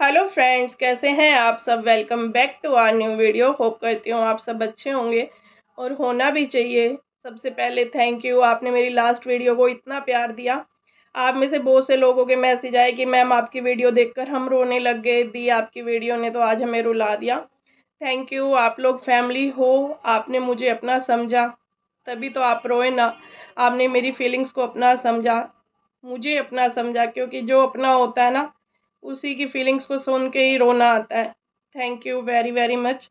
Hello friends, कैसे हैं आप सब। Welcome back to our new video. Hope करती हूँ आप सब अच्छे होंगे और होना भी चाहिए। सबसे पहले थैंक यू, आपने मेरी लास्ट वीडियो को इतना प्यार दिया। आप में से बहुत से लोगों के मैसेज आए कि मैम आपकी वीडियो देखकर हम रोने लग गए, दी आपकी वीडियो ने तो आज हमें रुला दिया। थैंक यू, आप लोग फैमिली हो, आपने मुझे अपना समझा, तभी तो आप रोए ना। आपने मेरी फीलिंग्स को अपना समझा, मुझे अपना समझा, क्योंकि जो अपना होता है ना, उसी की फीलिंग्स को सुन के ही रोना आता है। Thank you very very much.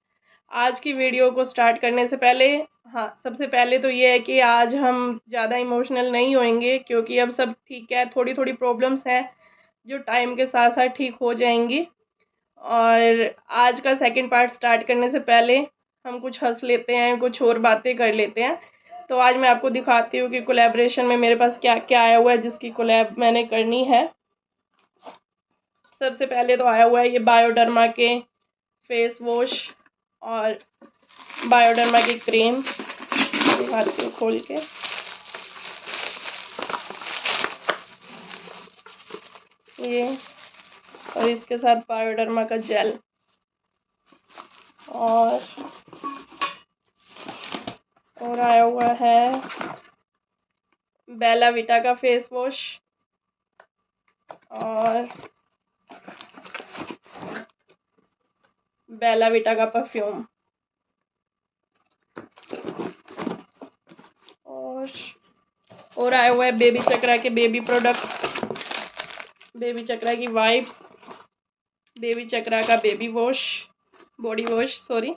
आज की वीडियो को स्टार्ट करने से पहले, हाँ, सबसे पहले तो ये है कि आज हम ज़्यादा इमोशनल नहीं होएंगे, क्योंकि अब सब ठीक है। थोड़ी थोड़ी प्रॉब्लम्स हैं जो टाइम के साथ साथ ठीक हो जाएंगी। और आज का सेकंड पार्ट स्टार्ट करने से पहले हम कुछ हंस लेते हैं, कुछ और बातें कर लेते हैं। तो आज मैं आपको दिखाती हूँ कि कोलैबोरेशन में मेरे पास क्या क्या आया हुआ है, जिसकी कोलैब मैंने करनी है। सबसे पहले तो आया हुआ है ये बायोडर्मा के फेस वॉश और बायोडर्मा की क्रीम। दिखाती हूँ खोल के। ये और इसके साथ बायोडर्मा का जेल और आया हुआ है बेला विटा का फेस वॉश और बेला विटा का परफ्यूम और आया हुआ है बेबी चक्रा के बेबी प्रोडक्ट्स, बेबी चक्रा की वाइप्स, बेबी चक्रा का baby wash, body wash sorry,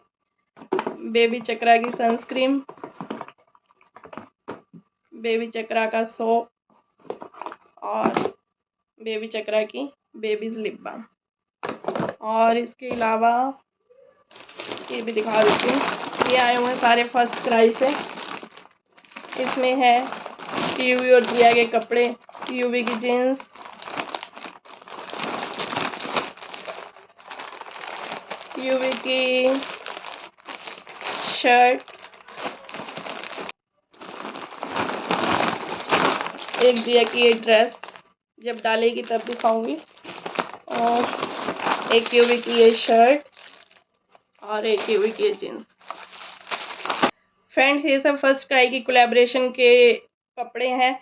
baby Chakra की सनस्क्रीन, बेबी चक्रा का सोप और बेबी चक्रा की बेबीज लिप बाम। और इसके अलावा ये भी दिखा देती हूँ। ये आए हुए हैं सारे फर्स्ट क्राई से। इसमें है यूवी और जिया के कपड़े, यूवी की जीन्स, यूवी की शर्ट, एक जिया की ये ड्रेस, जब डालेगी तब दिखाऊंगी, और एक यूवी की ये शर्ट और एक यूवी की ये जीन्स। फ्रेंड्स, ये सब फर्स्ट क्राई की कोलैबोरेशन के कपड़े हैं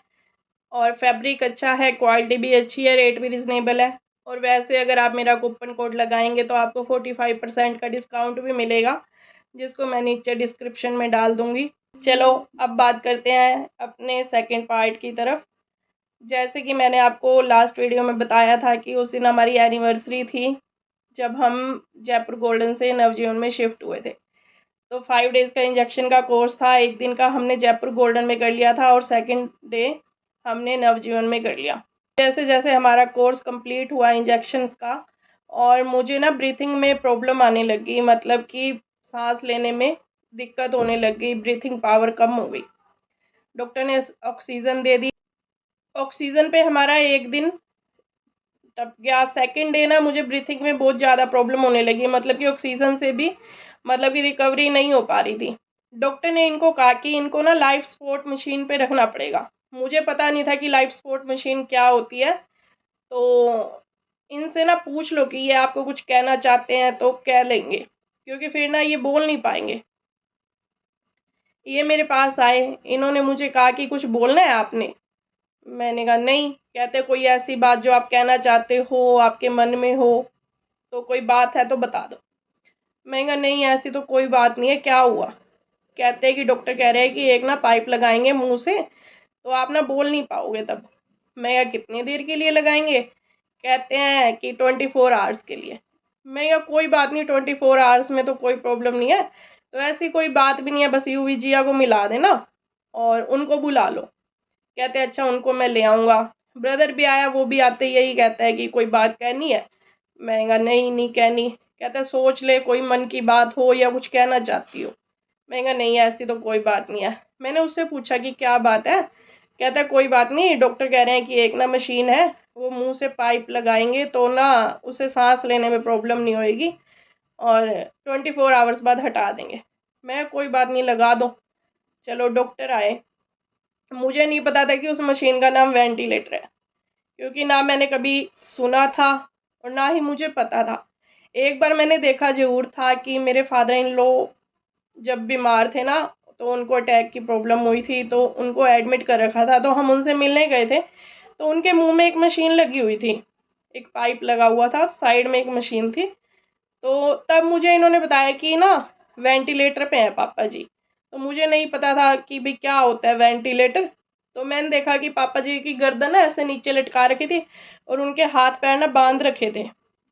और फैब्रिक अच्छा है, क्वालिटी भी अच्छी है, रेट भी रिजनेबल है। और वैसे अगर आप मेरा कूपन कोड लगाएंगे तो आपको 45% का डिस्काउंट भी मिलेगा, जिसको मैं नीचे डिस्क्रिप्शन में डाल दूंगी। चलो अब बात करते हैं अपने सेकंड पार्ट की तरफ। जैसे कि मैंने आपको लास्ट वीडियो में बताया था कि उस दिन हमारी एनिवर्सरी थी, जब हम जयपुर गोल्डन से नवजीवन में शिफ्ट हुए थे। तो 5 डेज़ का इंजेक्शन का कोर्स था। एक दिन का हमने जयपुर गोल्डन में कर लिया था और सेकंड डे हमने नवजीवन में कर लिया। जैसे जैसे हमारा कोर्स कंप्लीट हुआ इंजेक्शंस का, और मुझे ना ब्रीथिंग में प्रॉब्लम आने लगी, मतलब कि सांस लेने में दिक्कत होने लग गई, ब्रीथिंग पावर कम हो गई। डॉक्टर ने ऑक्सीजन दे दी। ऑक्सीजन पे हमारा एक दिन टप गया। सेकंड डे ना मुझे ब्रीथिंग में बहुत ज़्यादा प्रॉब्लम होने लगी, मतलब कि ऑक्सीजन से भी मतलब कि रिकवरी नहीं हो पा रही थी। डॉक्टर ने इनको कहा कि इनको ना लाइफ सपोर्ट मशीन पे रखना पड़ेगा। मुझे पता नहीं था कि लाइफ सपोर्ट मशीन क्या होती है। तो इनसे ना पूछ लो कि ये आपको कुछ कहना चाहते हैं तो कह लेंगे, क्योंकि फिर ना ये बोल नहीं पाएंगे। ये मेरे पास आए, इन्होंने मुझे कहा कि कुछ बोलना है आपने। मैंने कहा नहीं। कहते कोई ऐसी बात जो आप कहना चाहते हो, आपके मन में हो, तो कोई बात है तो बता दो। मैंने कहा नहीं, ऐसी तो कोई बात नहीं है, क्या हुआ। कहते हैं कि डॉक्टर कह रहे हैं कि एक ना पाइप लगाएंगे मुंह से, तो आप ना बोल नहीं पाओगे तब। मैं कहा कितनी देर के लिए लगाएंगे। कहते हैं कि 24 आवर्स के लिए। मैं कहा कोई बात नहीं, 24 आवर्स में तो कोई प्रॉब्लम नहीं है, तो ऐसी कोई बात भी नहीं है, बस यूवी जिया को मिला देना और उनको बुला लो। कहते अच्छा उनको मैं ले आऊँगा। ब्रदर भी आया, वो भी आते यही कहता है कि कोई बात कहनी है। मैं कहा नहीं नहीं कहनी। कहता सोच ले कोई मन की बात हो या कुछ कहना चाहती हो। मैं कहा नहीं ऐसी तो कोई बात नहीं है। मैंने उससे पूछा कि क्या बात है। कहता कोई बात नहीं, डॉक्टर कह रहे हैं कि एक ना मशीन है, वो मुंह से पाइप लगाएंगे तो ना उसे सांस लेने में प्रॉब्लम नहीं होएगी और 24 आवर्स बाद हटा देंगे। मैं कोई बात नहीं, लगा दो। चलो डॉक्टर आए। मुझे नहीं पता था कि उस मशीन का नाम वेंटिलेटर है, क्योंकि ना मैंने कभी सुना था और ना ही मुझे पता था। एक बार मैंने देखा ज़रूर था कि मेरे फादर इन लॉ जब बीमार थे ना, तो उनको अटैक की प्रॉब्लम हुई थी, तो उनको एडमिट कर रखा था, तो हम उनसे मिलने गए थे। तो उनके मुंह में एक मशीन लगी हुई थी, एक पाइप लगा हुआ था, साइड में एक मशीन थी। तो तब मुझे इन्होंने बताया कि ना वेंटिलेटर पे हैं पापा जी। तो मुझे नहीं पता था कि भाई क्या होता है वेंटिलेटर। तो मैंने देखा कि पापा जी की गर्दन ना ऐसे नीचे लटका रखी थी और उनके हाथ पैर ना बांध रखे थे।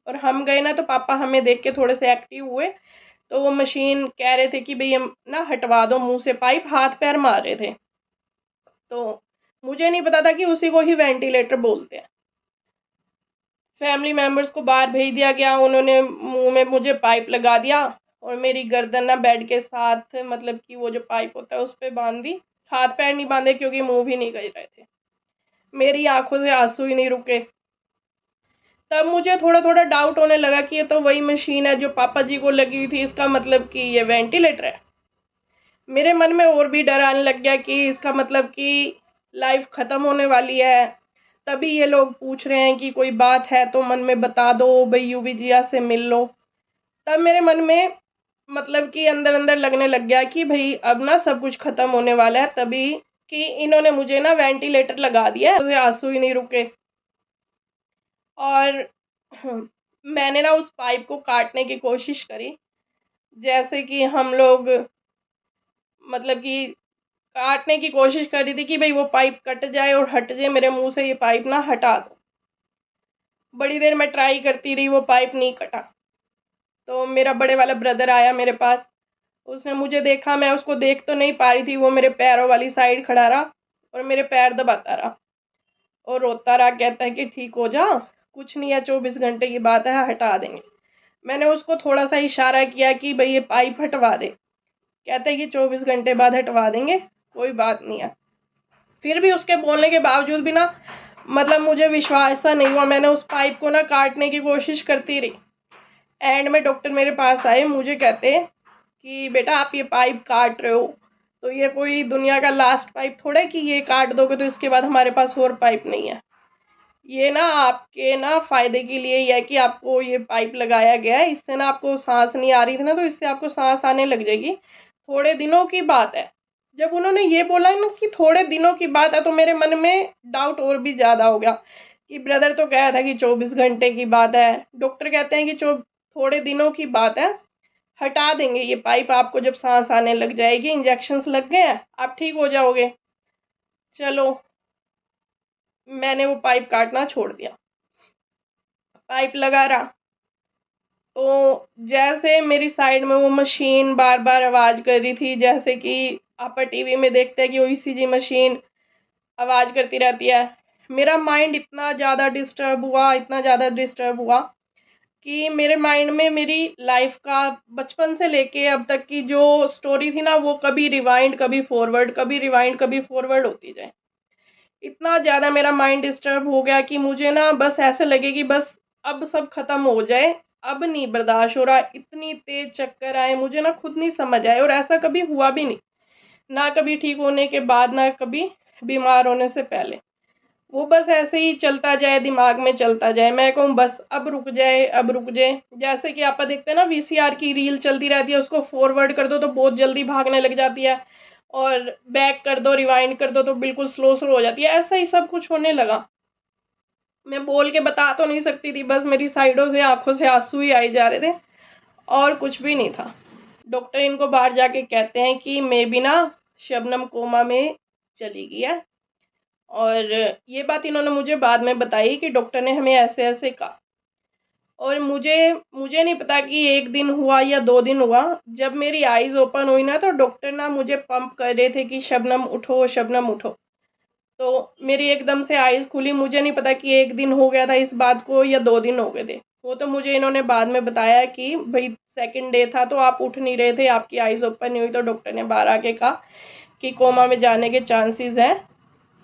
और हम गए ना, तो पापा हमें देख के थोड़े से एक्टिव हुए। तो वो मशीन कह रहे थे कि भाई हम ना हटवा दो मुंह से पाइप, हाथ पैर मार रहे थे। तो मुझे नहीं पता था कि उसी को ही वेंटिलेटर बोलते हैं। फैमिली मेंबर्स को बाहर भेज दिया गया, उन्होंने मुंह में मुझे पाइप लगा दिया और मेरी गर्दन ना बेड के साथ, मतलब कि वो जो पाइप होता है उस पर बांध दी। हाथ पैर नहीं बांधे क्योंकि मुंह भी नहीं कर रहे थे। मेरी आंखों से आंसू ही नहीं रुके। तब मुझे थोड़ा थोड़ा डाउट होने लगा कि ये तो वही मशीन है जो पापा जी को लगी हुई थी, इसका मतलब कि ये वेंटिलेटर है। मेरे मन में और भी डर आने लग गया कि इसका मतलब कि लाइफ ख़त्म होने वाली है। तभी ये लोग पूछ रहे हैं कि कोई बात है तो मन में बता दो, भाई यूवी जिया से मिल लो। तब मेरे मन में मतलब कि अंदर अंदर लगने लग गया कि भाई अब ना सब कुछ ख़त्म होने वाला है। तभी कि इन्होंने मुझे ना वेंटिलेटर लगा दिया, मुझे आंसू ही नहीं रुके। और मैंने ना उस पाइप को काटने की कोशिश करी, जैसे कि हम लोग मतलब कि काटने की कोशिश कर रही थी कि भाई वो पाइप कट जाए और हट जाए, मेरे मुंह से ये पाइप ना हटा दो। बड़ी देर मैं ट्राई करती रही, वो पाइप नहीं कटा। तो मेरा बड़े वाला ब्रदर आया मेरे पास, उसने मुझे देखा, मैं उसको देख तो नहीं पा रही थी, वो मेरे पैरों वाली साइड खड़ा रहा और मेरे पैर दबाता रहा और रोता रहा, कहता है कि ठीक हो जा, कुछ नहीं है, 24 घंटे की बात है, हटा देंगे। मैंने उसको थोड़ा सा इशारा किया कि भाई ये पाइप हटवा दे। कहते हैं कि 24 घंटे बाद हटवा देंगे, कोई बात नहीं है। फिर भी उसके बोलने के बावजूद भी ना मतलब मुझे विश्वास सा नहीं हुआ। मैंने उस पाइप को ना काटने की कोशिश करती रही। एंड में डॉक्टर मेरे पास आए, मुझे कहते कि बेटा आप ये पाइप काट रहे हो, तो ये कोई दुनिया का लास्ट पाइप थोड़ा है कि ये काट दोगे तो इसके बाद हमारे पास और पाइप नहीं है। ये ना आपके ना फ़ायदे के लिए ही है कि आपको ये पाइप लगाया गया है। इससे ना आपको सांस नहीं आ रही थी ना, तो इससे आपको सांस आने लग जाएगी। थोड़े दिनों की बात है। जब उन्होंने ये बोला ना कि थोड़े दिनों की बात है, तो मेरे मन में डाउट और भी ज़्यादा हो गया कि ब्रदर तो कह रहा था कि 24 घंटे की बात है, डॉक्टर कहते हैं कि थोड़े दिनों की बात है, हटा देंगे ये पाइप आपको जब सांस आने लग जाएगी, इंजेक्शंस लग गए हैं, आप ठीक हो जाओगे। चलो, मैंने वो पाइप काटना छोड़ दिया, पाइप लगा रहा। तो जैसे मेरी साइड में वो मशीन बार बार आवाज़ कर रही थी, जैसे कि आप टीवी में देखते हैं कि वो ईसीजी मशीन आवाज़ करती रहती है। मेरा माइंड इतना ज़्यादा डिस्टर्ब हुआ, इतना ज़्यादा डिस्टर्ब हुआ कि मेरे माइंड में मेरी लाइफ का बचपन से लेके अब तक की जो स्टोरी थी ना, वो कभी रिवाइंड कभी फॉरवर्ड, कभी रिवाइंड कभी फॉरवर्ड होती जाए। इतना ज़्यादा मेरा माइंड डिस्टर्ब हो गया कि मुझे ना बस ऐसे लगे कि बस अब सब ख़त्म हो जाए, अब नहीं बर्दाश्त हो रहा। इतनी तेज़ चक्कर आए, मुझे ना खुद नहीं समझ आए, और ऐसा कभी हुआ भी नहीं, ना कभी ठीक होने के बाद, ना कभी बीमार होने से पहले। वो बस ऐसे ही चलता जाए, दिमाग में चलता जाए, मैं कहूँ बस अब रुक जाए, अब रुक जाए। जैसे कि आप देखते हैं ना वीसीआर की रील चलती रहती है, उसको फॉरवर्ड कर दो तो बहुत जल्दी भागने लग जाती है, और बैक कर दो, रिवाइंड कर दो तो बिल्कुल स्लो स्लो हो जाती है। ऐसा ही सब कुछ होने लगा। मैं बोल के बता तो नहीं सकती थी, बस मेरी साइडों से आंखों से आंसू ही आए जा रहे थे और कुछ भी नहीं था। डॉक्टर इनको बाहर जाके कहते हैं कि मे बी ना शबनम कोमा में चली गई है। और ये बात इन्होंने मुझे बाद में बताई कि डॉक्टर ने हमें ऐसे ऐसे कहा। और मुझे नहीं पता कि 1 दिन हुआ या 2 दिन हुआ, जब मेरी आईज़ ओपन हुई ना, तो डॉक्टर ना मुझे पंप कर रहे थे कि शबनम उठो, शबनम उठो। तो मेरी एकदम से आईज़ खुली। मुझे नहीं पता कि 1 दिन हो गया था इस बात को या 2 दिन हो गए थे। वो तो मुझे इन्होंने बाद में बताया कि भाई सेकंड डे था तो आप उठ नहीं रहे थे, आपकी आईज़ ओपन नहीं हुई, तो डॉक्टर ने बाहर आके कहा कि कोमा में जाने के चांसेस हैं,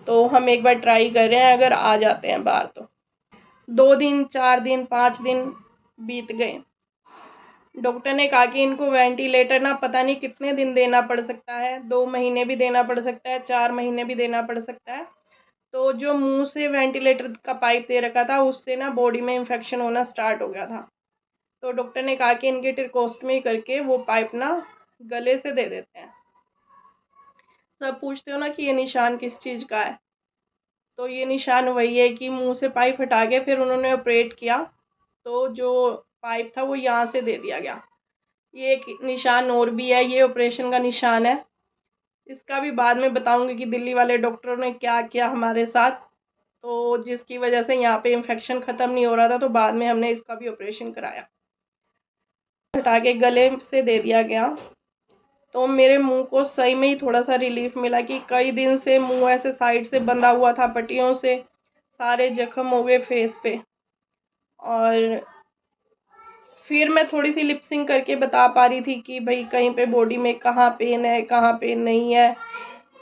तो हम एक बार ट्राई कर रहे हैं, अगर आ जाते हैं बाहर तो। 2 दिन, 4 दिन, 5 दिन बीत गए। डॉक्टर ने कहा कि इनको वेंटिलेटर ना पता नहीं कितने दिन देना पड़ सकता है, 2 महीने भी देना पड़ सकता है, 4 महीने भी देना पड़ सकता है। तो जो मुंह से वेंटिलेटर का पाइप दे रखा था उससे ना बॉडी में इन्फेक्शन होना स्टार्ट हो गया था। तो डॉक्टर ने कहा कि इनके ट्रिकोस्टमी करके वो पाइप ना गले से दे देते हैं। सब पूछते हो ना कि ये निशान किस चीज़ का है, तो ये निशान वही है कि मुंह से पाइप हटा के फिर उन्होंने ऑपरेट किया, तो जो पाइप था वो यहाँ से दे दिया गया। ये एक निशान और भी है, ये ऑपरेशन का निशान है। इसका भी बाद में बताऊंगी कि दिल्ली वाले डॉक्टरों ने क्या किया हमारे साथ, तो जिसकी वजह से यहाँ पे इन्फेक्शन ख़त्म नहीं हो रहा था, तो बाद में हमने इसका भी ऑपरेशन कराया, हटा के गले से दे दिया गया। तो मेरे मुंह को सही में ही थोड़ा सा रिलीफ मिला कि कई दिन से मुंह ऐसे साइड से बंधा हुआ था पट्टियों से, सारे जख्म हो गए फेस पे। और फिर मैं थोड़ी सी लिपसिंग करके बता पा रही थी कि भाई कहीं पे बॉडी में कहाँ पेन है, कहाँ पेन नहीं है,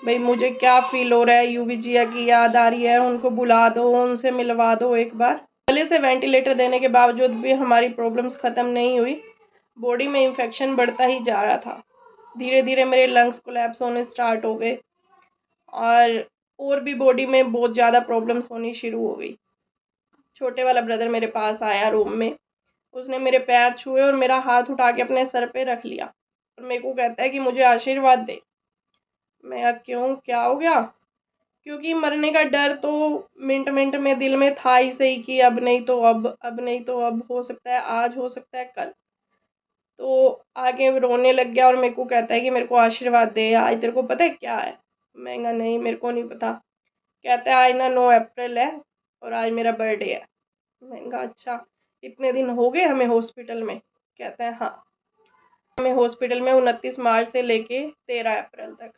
भाई मुझे क्या फील हो रहा है, यूवीजिया की याद आ रही है, उनको बुला दो, उनसे मिलवा दो एक बार। गले से वेंटिलेटर देने के बावजूद भी हमारी प्रॉब्लम्स ख़त्म नहीं हुई, बॉडी में इन्फेक्शन बढ़ता ही जा रहा था। धीरे धीरे मेरे लंग्स कोलैप्स होने स्टार्ट हो गए और भी बॉडी में बहुत ज़्यादा प्रॉब्लम्स होनी शुरू हो गई। छोटे वाला ब्रदर मेरे पास आया रूम में, उसने मेरे पैर छुए और मेरा हाथ उठा के अपने सर पे रख लिया और मेरे को कहता है कि मुझे आशीर्वाद दे। मैं कहा क्यों, क्या हो गया? क्योंकि मरने का डर तो मिनट मिनट में दिल में था ही सही कि अब नहीं तो अब नहीं तो अब, हो सकता है आज, हो सकता है कल। तो आगे रोने लग गया और मेरे को कहता है कि मेरे को आशीर्वाद दे, आज तेरे को पता है क्या है? मैं कहा नहीं, मेरे को नहीं पता। कहता है आज ना 9 अप्रैल है और आज मेरा बर्थडे है। मैंने कहा अच्छा, इतने दिन हो गए हमें हॉस्पिटल में? कहता है हाँ, हमें हॉस्पिटल में 29 मार्च से लेके 13 अप्रैल तक।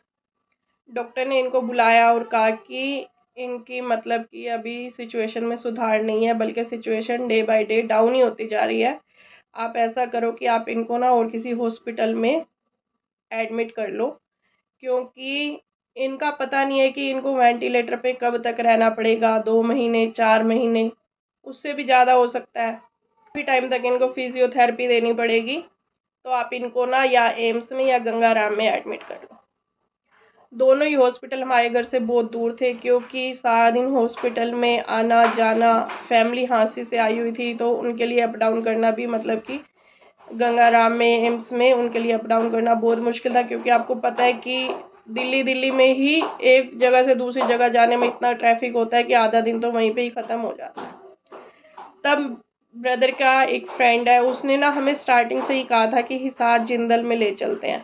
डॉक्टर ने इनको बुलाया और कहा कि इनकी मतलब कि अभी सिचुएशन में सुधार नहीं है, बल्कि situation day by day down ही होती जा रही है। आप ऐसा करो कि आप इनको ना और किसी हॉस्पिटल में एडमिट कर लो, क्योंकि इनका पता नहीं है कि इनको वेंटिलेटर पे कब तक रहना पड़ेगा, 2 महीने, 4 महीने, उससे भी ज़्यादा हो सकता है। काफ़ी टाइम तक इनको फिजियोथेरेपी देनी पड़ेगी। तो आप इनको ना या एम्स में या गंगाराम में एडमिट कर लो। दोनों ही हॉस्पिटल हमारे घर से बहुत दूर थे, क्योंकि सारा दिन हॉस्पिटल में आना जाना, फैमिली हांसी से आई हुई थी, तो उनके लिए अप डाउन करना भी, मतलब कि गंगाराम में, एम्स में उनके लिए अप डाउन करना बहुत मुश्किल था। क्योंकि आपको पता है कि दिल्ली में ही एक जगह से दूसरी जगह जाने में इतना ट्रैफिक होता है कि आधा दिन तो वहीं पे ही ख़त्म हो जाता है। तब ब्रदर का एक फ्रेंड है, उसने ना हमें स्टार्टिंग से ही कहा था कि हिसार जिंदल में ले चलते हैं,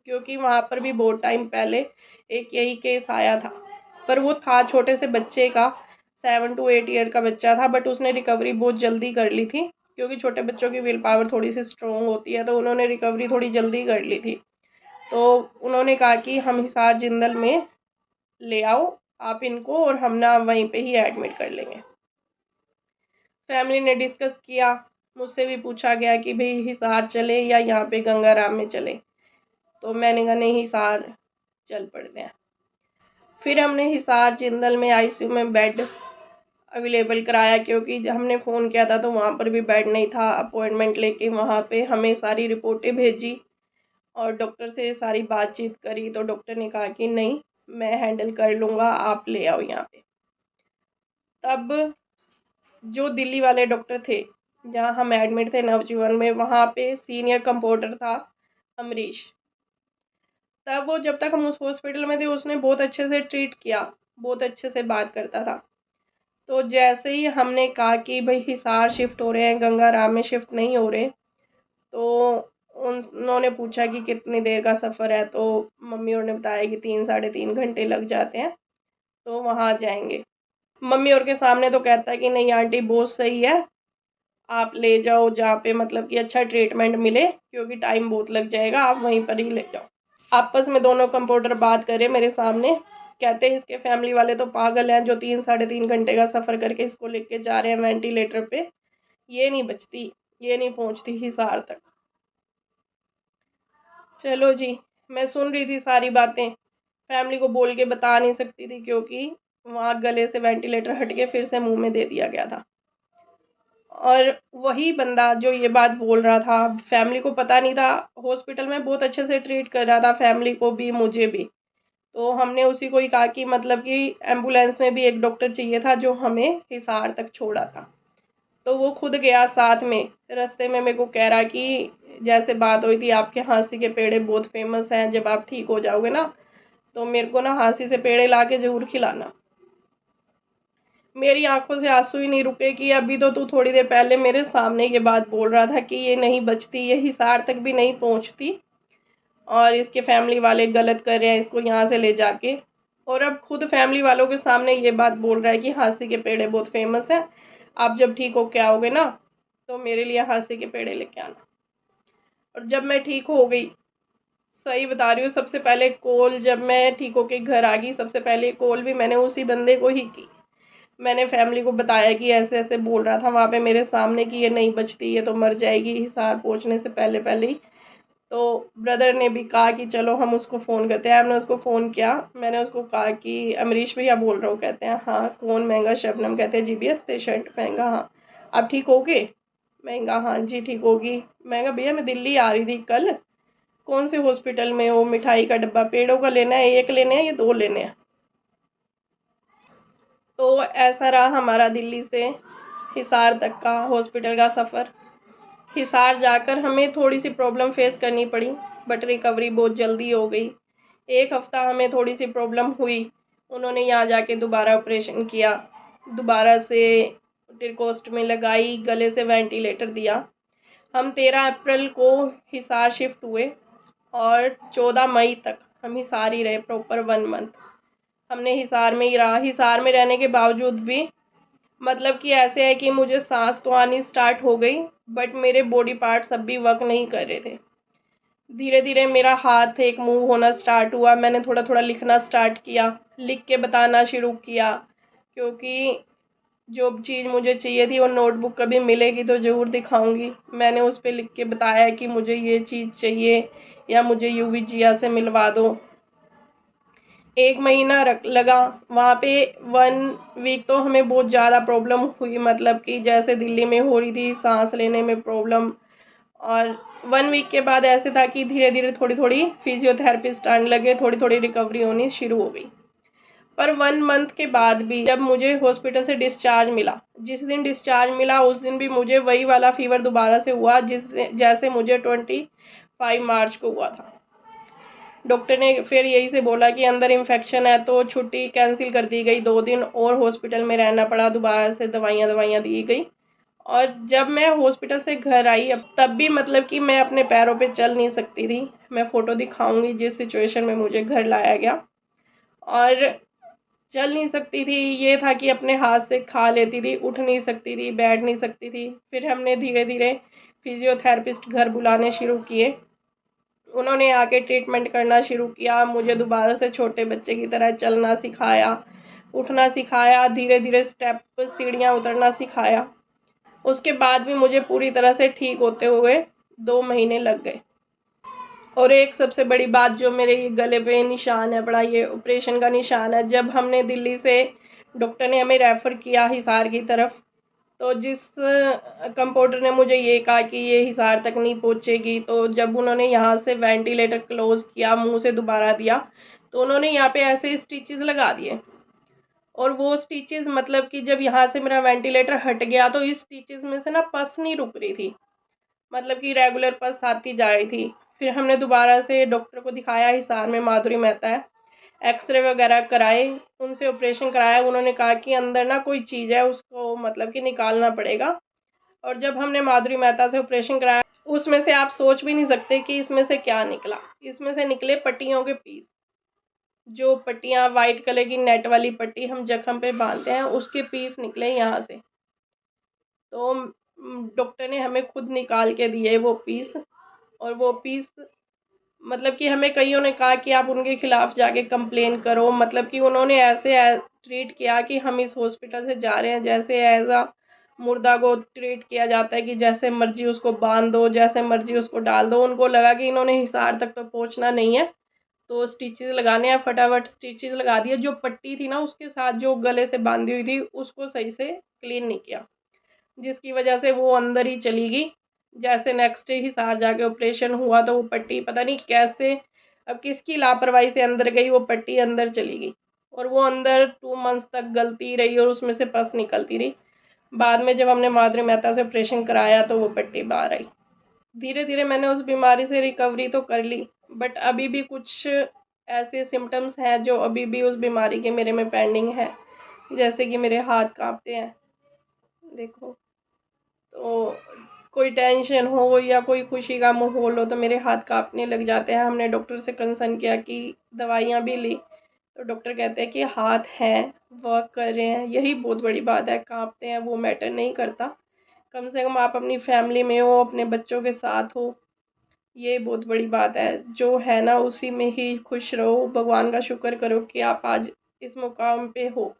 क्योंकि वहाँ पर भी बहुत टाइम पहले एक यही केस आया था। पर वो था छोटे से बच्चे का, 7 to 8 ईयर का बच्चा था, बट उसने रिकवरी बहुत जल्दी कर ली थी, क्योंकि छोटे बच्चों की विल पावर थोड़ी सी स्ट्रॉन्ग होती है, तो उन्होंने रिकवरी थोड़ी जल्दी कर ली थी। तो उन्होंने कहा कि हम हिसार जिंदल में ले आओ आप इनको, और हम ना वहीं पे ही एडमिट कर लेंगे। फैमिली ने डिस्कस किया, मुझसे भी पूछा गया कि भाई हिसार चले या यहाँ पे गंगाराम में चले, तो मैंने कहा नहीं, हिसार चल पड़ते हैं। फिर हमने हिसार जिंदल में आईसीयू में बेड अवेलेबल कराया, क्योंकि जब हमने फ़ोन किया था तो वहाँ पर भी बेड नहीं था। अपॉइंटमेंट लेके वहाँ पे हमें सारी रिपोर्टें भेजी और डॉक्टर से सारी बातचीत करी, तो डॉक्टर ने कहा कि नहीं, मैं हैंडल कर लूँगा, आप ले आओ यहाँ पे। तब जो दिल्ली वाले डॉक्टर थे जहाँ हम एडमिट थे नवजीवन में, वहाँ पे सीनियर कंपाउंडर था अमरीश। तब वो जब तक हम उस हॉस्पिटल में थे उसने बहुत अच्छे से ट्रीट किया, बहुत अच्छे से बात करता था। तो जैसे ही हमने कहा कि भाई हिसार शिफ्ट हो रहे हैं, गंगाराम में शिफ्ट नहीं हो रहे, तो उन्होंने पूछा कि कितनी देर का सफ़र है, तो मम्मी और ने बताया कि 3-3.5 घंटे लग जाते हैं, तो वहाँ जाएंगे। मम्मी और के सामने तो कहता है कि नहीं आंटी, बहुत सही है, आप ले जाओ जहाँ पे मतलब कि अच्छा ट्रीटमेंट मिले, क्योंकि टाइम बहुत लग जाएगा, आप वहीं पर ही ले जाओ। आपस में दोनों कंपाउंडर बात करे मेरे सामने, कहते हैं इसके फैमिली वाले तो पागल हैं जो 3-3.5 घंटे का सफ़र करके इसको लेके जा रहे हैं वेंटिलेटर पे, ये नहीं बचती, ये नहीं पहुँचती हिसार तक। चलो जी, मैं सुन रही थी सारी बातें, फैमिली को बोल के बता नहीं सकती थी, क्योंकि वहाँ गले से वेंटिलेटर हट के फिर से मुंह में दे दिया गया था। और वही बंदा जो ये बात बोल रहा था, फैमिली को पता नहीं था, हॉस्पिटल में बहुत अच्छे से ट्रीट कर रहा था, फैमिली को भी मुझे भी। तो हमने उसी को ही कहा कि मतलब कि एम्बुलेंस में भी एक डॉक्टर चाहिए था जो हमें हिसार तक छोड़ा था। तो वो खुद गया साथ में। रास्ते में मेरे को कह रहा कि जैसे बात हुई थी आपके हाँसी के पेड़े बहुत फेमस हैं, जब आप ठीक हो जाओगे ना तो मेरे को ना हाँसी से पेड़े ला के ज़रूर खिलाना। मेरी आंखों से आंसू ही नहीं रुके कि अभी तो तू थोड़ी देर पहले मेरे सामने ये बात बोल रहा था कि ये नहीं बचती, ये हिसार तक भी नहीं पहुंचती और इसके फैमिली वाले गलत कर रहे हैं इसको यहाँ से ले जाके। और अब खुद फैमिली वालों के सामने ये बात बोल रहा है कि हाँसी के पेड़े बहुत फेमस हैं, आप जब ठीक होके आओगे ना तो मेरे लिए हाँसी के पेड़े लेके आना। और जब मैं ठीक हो गई, सही बता रही हूँ, सबसे पहले कॉल जब मैं ठीक होके घर आ गई, सबसे पहले कॉल भी मैंने उसी बंदे को ही की। मैंने फैमिली को बताया कि ऐसे ऐसे बोल रहा था वहाँ पे मेरे सामने कि ये नहीं बचती, ये तो मर जाएगी हिसार पहुँचने से पहले पहले ही। तो ब्रदर ने भी कहा कि चलो हम उसको फ़ोन करते हैं। हमने उसको फ़ोन किया, मैंने उसको कहा कि अमरीश भैया बोल रहा हूँ। कहते हैं हाँ कौन? महंगा शबनम। कहते हैं जीबीएस पेशेंट। महंगा हाँ, आप ठीक होगे? महंगा हाँ जी ठीक होगी। महंगा भैया मैं दिल्ली आ रही थी कल, कौन से हॉस्पिटल में हो? मिठाई का डब्बा पेड़ों का लेना है, एक लेने हैं या दो लेने हैं? तो ऐसा रहा हमारा दिल्ली से हिसार तक का हॉस्पिटल का सफ़र। हिसार जाकर हमें थोड़ी सी प्रॉब्लम फेस करनी पड़ी, बट रिकवरी बहुत जल्दी हो गई। एक हफ़्ता हमें थोड़ी सी प्रॉब्लम हुई, उन्होंने यहाँ जाके दोबारा ऑपरेशन किया, दोबारा से टिरकोस्ट में लगाई, गले से वेंटिलेटर दिया। हम 13 अप्रैल को हिसार शिफ्ट हुए और 14 मई तक हम हिसार ही रहे, प्रॉपर 1 मंथ हमने हिसार में ही रहा। हिसार में रहने के बावजूद भी मतलब कि ऐसे है कि मुझे सांस तो आनी स्टार्ट हो गई, बट मेरे बॉडी पार्ट्स अब भी वर्क नहीं कर रहे थे। धीरे धीरे मेरा हाथ एक मूव होना स्टार्ट हुआ, मैंने थोड़ा थोड़ा लिखना स्टार्ट किया, लिख के बताना शुरू किया, क्योंकि जो चीज़ मुझे चाहिए थी वो नोटबुक कभी मिलेगी तो ज़रूर दिखाऊंगी। मैंने उस पर लिख के बताया कि मुझे ये चीज़ चाहिए या मुझे यूवीजिया से मिलवा दो। 1 महीना लगा वहाँ पे। 1 वीक तो हमें बहुत ज़्यादा प्रॉब्लम हुई, मतलब कि जैसे दिल्ली में हो रही थी सांस लेने में प्रॉब्लम। और 1 वीक के बाद ऐसे था कि धीरे धीरे थोड़ी थोड़ी फिजियोथेरेपिस्ट आने लगे, थोड़ी थोड़ी रिकवरी होनी शुरू हो गई। पर 1 मंथ के बाद भी जब मुझे हॉस्पिटल से डिस्चार्ज मिला, जिस दिन डिस्चार्ज मिला उस दिन भी मुझे वही वाला फीवर दोबारा से हुआ जैसे मुझे 25 मार्च को हुआ था। डॉक्टर ने फिर यही से बोला कि अंदर इन्फेक्शन है, तो छुट्टी कैंसिल कर दी गई। 2 दिन और हॉस्पिटल में रहना पड़ा, दोबारा से दवाइयाँ दी गई। और जब मैं हॉस्पिटल से घर आई अब तब भी मतलब कि मैं अपने पैरों पे चल नहीं सकती थी। मैं फ़ोटो दिखाऊंगी जिस सिचुएशन में मुझे घर लाया गया। और चल नहीं सकती थी, ये था कि अपने हाथ से खा लेती थी, उठ नहीं सकती थी, बैठ नहीं सकती थी। फिर हमने धीरे धीरे फिजियोथेरेपिस्ट घर बुलाने शुरू किए, उन्होंने आके ट्रीटमेंट करना शुरू किया, मुझे दोबारा से छोटे बच्चे की तरह चलना सिखाया, उठना सिखाया, धीरे धीरे स्टेप सीढ़ियाँ उतरना सिखाया। उसके बाद भी मुझे पूरी तरह से ठीक होते हुए 2 महीने लग गए। और एक सबसे बड़ी बात जो मेरे ये गले पे निशान है बड़ा, ये ऑपरेशन का निशान है। जब हमने दिल्ली से डॉक्टर ने हमें रेफ़र किया हिसार की तरफ, तो जिस कंपाउंडर ने मुझे ये कहा कि ये हिसार तक नहीं पहुँचेगी, तो जब उन्होंने यहाँ से वेंटिलेटर क्लोज़ किया, मुँह से दोबारा दिया, तो उन्होंने यहाँ पे ऐसे स्टिचेज़ लगा दिए। और वो स्टिचेज़ मतलब कि जब यहाँ से मेरा वेंटिलेटर हट गया तो इस स्टिचेज़ में से ना पस नहीं रुक रही थी, मतलब कि रेगुलर पस आती जा रही थी। फिर हमने दोबारा से डॉक्टर को दिखाया, हिसार में माधुरी मेहता है, एक्सरे वगैरह कराए, उनसे ऑपरेशन कराया। उन्होंने कहा कि अंदर ना कोई चीज़ है, उसको मतलब कि निकालना पड़ेगा। और जब हमने माधुरी मेहता से ऑपरेशन कराया, उसमें से आप सोच भी नहीं सकते कि इसमें से क्या निकला। इसमें से निकले पट्टियों के पीस, जो पट्टियाँ वाइट कलर की नेट वाली पट्टी हम जख्म पे बांधते हैं, उसके पीस निकले यहाँ से। तो डॉक्टर ने हमें खुद निकाल के दिए वो पीस। और वो पीस मतलब कि हमें कईयों ने कहा कि आप उनके खिलाफ़ जाके कंप्लेन करो, मतलब कि उन्होंने ऐसे ट्रीट किया कि हम इस हॉस्पिटल से जा रहे हैं जैसे एज अ मुर्दा को ट्रीट किया जाता है कि जैसे मर्जी उसको बांध दो, जैसे मर्जी उसको डाल दो। उनको लगा कि इन्होंने हिसार तक तो पहुंचना नहीं है, तो स्टिचेस लगाने हैं, फटाफट स्टिचेस लगा दिए। जो पट्टी थी ना उसके साथ जो गले से बांधी हुई थी उसको सही से क्लीन नहीं किया, जिसकी वजह से वो अंदर ही चली गई। जैसे नेक्स्ट डे हिसार जाके ऑपरेशन हुआ तो वो पट्टी पता नहीं कैसे अब किसकी लापरवाही से अंदर गई, वो पट्टी अंदर चली गई और वो अंदर 2 मंथ्स तक गलती रही और उसमें से पस निकलती रही। बाद में जब हमने माधुरी मेहता से ऑपरेशन कराया तो वो पट्टी बाहर आई। धीरे धीरे मैंने उस बीमारी से रिकवरी तो कर ली, बट अभी भी कुछ ऐसे सिम्टम्स हैं जो अभी भी उस बीमारी के मेरे में पेंडिंग है। जैसे कि मेरे हाथ कांपते हैं, देखो। तो कोई टेंशन हो या कोई खुशी का माहौल हो तो मेरे हाथ कांपने लग जाते हैं। हमने डॉक्टर से कंसर्न किया कि दवाइयाँ भी ली, तो डॉक्टर कहते हैं कि हाथ हैं, वर्क कर रहे हैं, यही बहुत बड़ी बात है। कांपते हैं वो मैटर नहीं करता, कम से कम आप अपनी फैमिली में हो, अपने बच्चों के साथ हो, ये बहुत बड़ी बात है। जो है ना उसी में ही खुश रहो, भगवान का शुक्र करो कि आप आज इस मुकाम पे हो,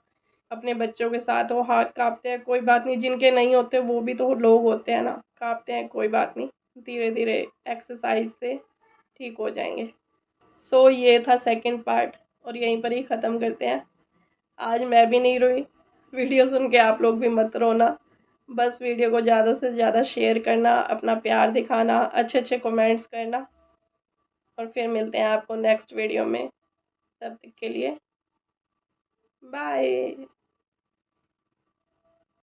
अपने बच्चों के साथ हो। हाथ कांपते हैं कोई बात नहीं, जिनके नहीं होते वो भी तो लोग होते हैं ना। कांपते हैं कोई बात नहीं, धीरे धीरे एक्सरसाइज से ठीक हो जाएंगे। सो ये था सेकंड पार्ट और यहीं पर ही ख़त्म करते हैं। आज मैं भी नहीं रोई, वीडियो सुन के आप लोग भी मत रोना। बस वीडियो को ज़्यादा से ज़्यादा शेयर करना, अपना प्यार दिखाना, अच्छे अच्छे कमेंट्स करना और फिर मिलते हैं आपको नेक्स्ट वीडियो में। तब तक के लिए बाय।